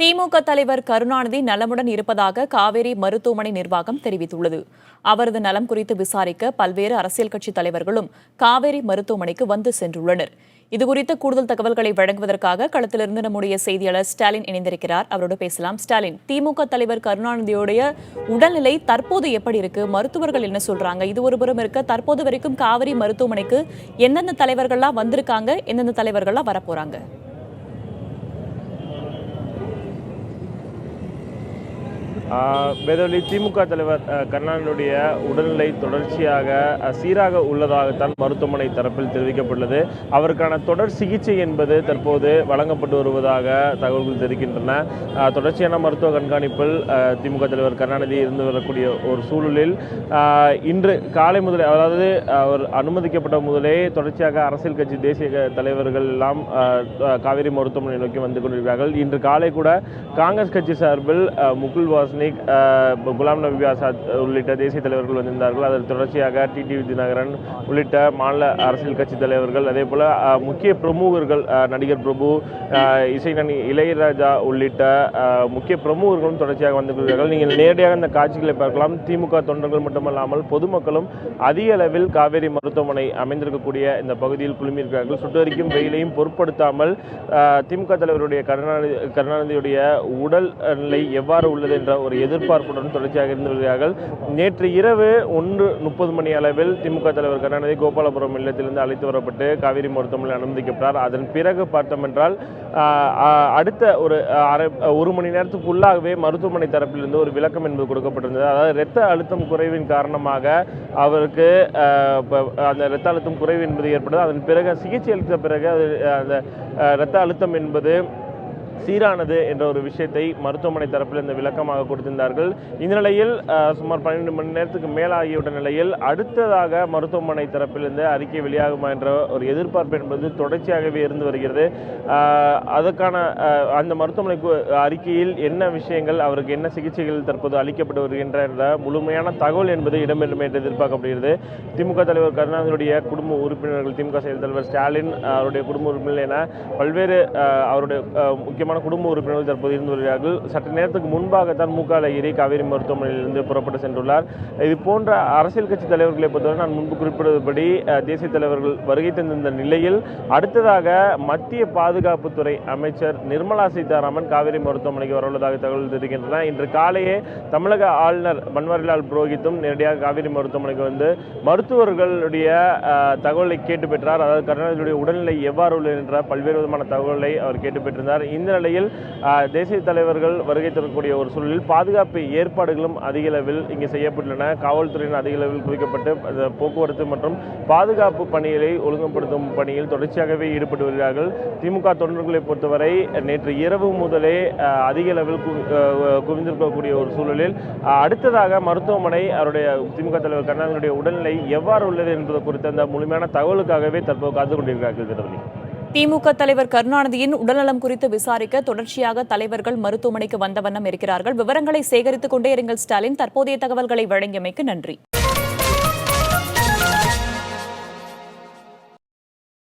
திமுக தலைவர் கருணாநிதி நலமுடன் இருப்பதாக காவேரி மருத்துவமனை நிர்வாகம் தெரிவித்துள்ளது. அவரது நலம் குறித்து விசாரிக்க பல்வேறு அரசியல் கட்சித் தலைவர்களும் காவேரி மருத்துவமனைக்கு வந்து சென்றுள்ளனர். இதுகுறித்த கூடுதல் தகவல்களை வழங்குவதற்காக களத்திலிருந்து நம்முடைய செய்தியாளர் ஸ்டாலின் இணைந்திருக்கிறார். அவரோடு பேசலாம். ஸ்டாலின், திமுக தலைவர் கருணாநிதியுடைய உடல்நிலை தற்போது எப்படி இருக்கு? மருத்துவர்கள் என்ன சொல்றாங்க? இது ஒருபுறம் இருக்க, தற்போது வரைக்கும் காவேரி மருத்துவமனைக்கு எந்தெந்த தலைவர்கள்லாம் வந்திருக்காங்க, எந்தெந்த தலைவர்கள்லாம் வரப்போறாங்க? வேதவழி திமுக தலைவர் கருணாநிதியுடைய உடல்நிலை தொடர்ச்சியாக சீராக உள்ளதாகத்தான் மருத்துவமனை தரப்பில் தெரிவிக்கப்பட்டுள்ளது. அவருக்கான தொடர் சிகிச்சை என்பது தற்போது வழங்கப்பட்டு வருவதாக தகவல்கள் தெரிவிக்கின்றன. தொடர்ச்சியான மருத்துவ கண்காணிப்பில் திமுக தலைவர் கருணாநிதி இருந்து வரக்கூடிய ஒரு சூழலில் இன்று காலை முதலே, அதாவது அவர் அனுமதிக்கப்பட்ட முதலே தொடர்ச்சியாக அரசியல் கட்சி தேசிய தலைவர்கள் எல்லாம் காவேரி மருத்துவமனை நோக்கி வந்து கொண்டிருக்கிறார்கள். இன்று காலை கூட காங்கிரஸ் கட்சி சார்பில் முகுல் வாஸ்னிக், குலாம் நபி ஆசாத் உள்ளிட்ட தேசிய தலைவர்கள் வந்திருந்தார்கள். அதற்கு தொடர்ச்சியாக டிடிவி தினகரன் உள்ளிட்ட மாநில அரசியல் கட்சி தலைவர்கள், அதே போல முக்கிய பிரமுகர்கள், நடிகர் பிரபு, இசைஞானி இளையராஜா உள்ளிட்ட முக்கிய பிரமுகர்களும் தொடர்ச்சியாக வந்திருக்கிறார்கள். நீங்கள் நேரடியாக இந்த காட்சிகளை பார்க்கலாம். திமுக தொண்டர்கள் மட்டுமல்லாமல் பொதுமக்களும் அதிக அளவில் காவேரி மருத்துவமனை அமைந்திருக்கக்கூடிய இந்த பகுதியில் குழுமியிருக்கிறார்கள். சுட்டரிக்கும் வெயிலையும் பொருட்படுத்தாமல் திமுக தலைவருடைய கருணாநிதியுடைய உடல் நிலை எவ்வாறு உள்ளது என்ற ஒரு எதிர்பார்ப்புடன் தொடர்ச்சியாக இருந்து வருகிறார்கள். நேற்று இரவு 1:30 மணி அளவில் திமுக தலைவர் கருணாநிதி கோபாலபுரம் இல்லத்திலிருந்து அழைத்து வரப்பட்டு காவேரி மருத்துவமனையில் அனுமதிக்கப்பட்டார். அதன் பிறகு பார்த்தோம் என்றால் அடுத்த ஒரு மணி நேரத்துக்குள்ளாகவே மருத்துவமனை தரப்பிலிருந்து ஒரு விளக்கம் என்பது கொடுக்கப்பட்டிருந்தது. அதாவது இரத்த அழுத்தம் குறைவின் காரணமாக அவருக்கு அந்த இரத்த அழுத்தம் குறைவு என்பது ஏற்பட்டது. அதன் பிறகு சிகிச்சை அளித்த பிறகு அந்த இரத்த அழுத்தம் என்பது சீரானது என்ற ஒரு விஷயத்தை மருத்துவமனை தரப்பில் இந்த விளக்கமாக கொடுத்திருந்தார்கள். இந்த நிலையில் சுமார் 12 மணி நேரத்துக்கு மேலாகியுள்ள நிலையில் அடுத்ததாக மருத்துவமனை தரப்பிலிருந்து அறிக்கை வெளியாகுமா என்ற ஒரு எதிர்பார்ப்பு என்பது தொடர்ச்சியாகவே இருந்து வருகிறது. அதற்கான அந்த மருத்துவமனை அறிக்கையில் என்ன விஷயங்கள், அவருக்கு என்ன சிகிச்சைகள் தற்போது அளிக்கப்பட்டு வருகின்ற முழுமையான தகவல் என்பது இடம்பெறும் என்று எதிர்பார்க்கப்படுகிறது. திமுக தலைவர் கருணாநிதியுடைய குடும்ப உறுப்பினர்கள், திமுக செயல் தலைவர் ஸ்டாலின், அவருடைய குடும்ப உறுப்பினர்கள் என பல்வேறு அவருடைய முக்கியமான குடும்ப உறுப்பினர்கள் தற்போது இருந்து வருகிறார்கள். சற்று நேரத்துக்கு முன்பாகத்தான் மு க அழகிரி காவேரி மருத்துவமனையிலிருந்து புறப்பட்டு சென்றுள்ளார். இது போன்ற அரசியல் கட்சி தலைவர்களை பொறுத்தவரை நான் முன்பு குறிப்பிடுவதுபடி தேசிய தலைவர்கள் வருகை தந்திருந்த நிலையில் அடுத்ததாக மத்திய பாதுகாப்புத்துறை அமைச்சர் நிர்மலா சீதாராமன் காவேரி மருத்துவமனைக்கு வரவுள்ளதாக தகவல் தெரிவிக்கின்றன. இன்று காலையே தமிழக ஆளுநர் பன்வாரிலால் புரோஹித்தும் நேரடியாக காவேரி மருத்துவமனைக்கு வந்து மருத்துவர்களுடைய தகவலை கேட்டு பெற்றார். அதாவது கருணாநிதியுடைய உடல்நிலை எவ்வாறு உள்ளது என்ற பல்வேறு விதமான தகவலை அவர் கேட்டு பெற்றிருந்தார். இந்த நிலையில் தேசிய தலைவர்கள் வருகை தரக்கூடிய ஒரு சூழலில் பாதுகாப்பு ஏற்பாடுகளும் அதிக அளவில் இங்கே செய்யப்பட்டுள்ளன. காவல்துறையின் அதிக அளவில் குவிக்கப்பட்டு போக்குவரத்து மற்றும் பாதுகாப்பு பணிகளை ஒழுங்குபடுத்தும் பணியில் தொடர்ச்சியாகவே ஈடுபட்டு வருகிறார்கள். திமுக தொண்டர்களை பொறுத்தவரை நேற்று இரவு முதலே அதிக அளவில் குவிந்திருக்கக்கூடிய ஒரு சூழலில் அடுத்ததாக மருத்துவமனை அவருடைய திமுக தலைவர் கருணாநிதியுடைய உடல்நிலை எவ்வாறு உள்ளது என்பது குறித்த அந்த முழுமையான தகவலுக்காகவே தற்போது காத்து கொண்டிருக்கிறார்கள். திமுக தலைவர் கருணாநிதியின் உடல்நலம் குறித்து விசாரிக்க தொடர்ச்சியாக தலைவர்கள் மருத்துவமனைக்கு வந்த வண்ணம் இருக்கிறார்கள். விவரங்களை சேகரித்துக் கொண்டே இருங்கள் ஸ்டாலின். தற்போதைய தகவல்களை வழங்கியமைக்கு நன்றி.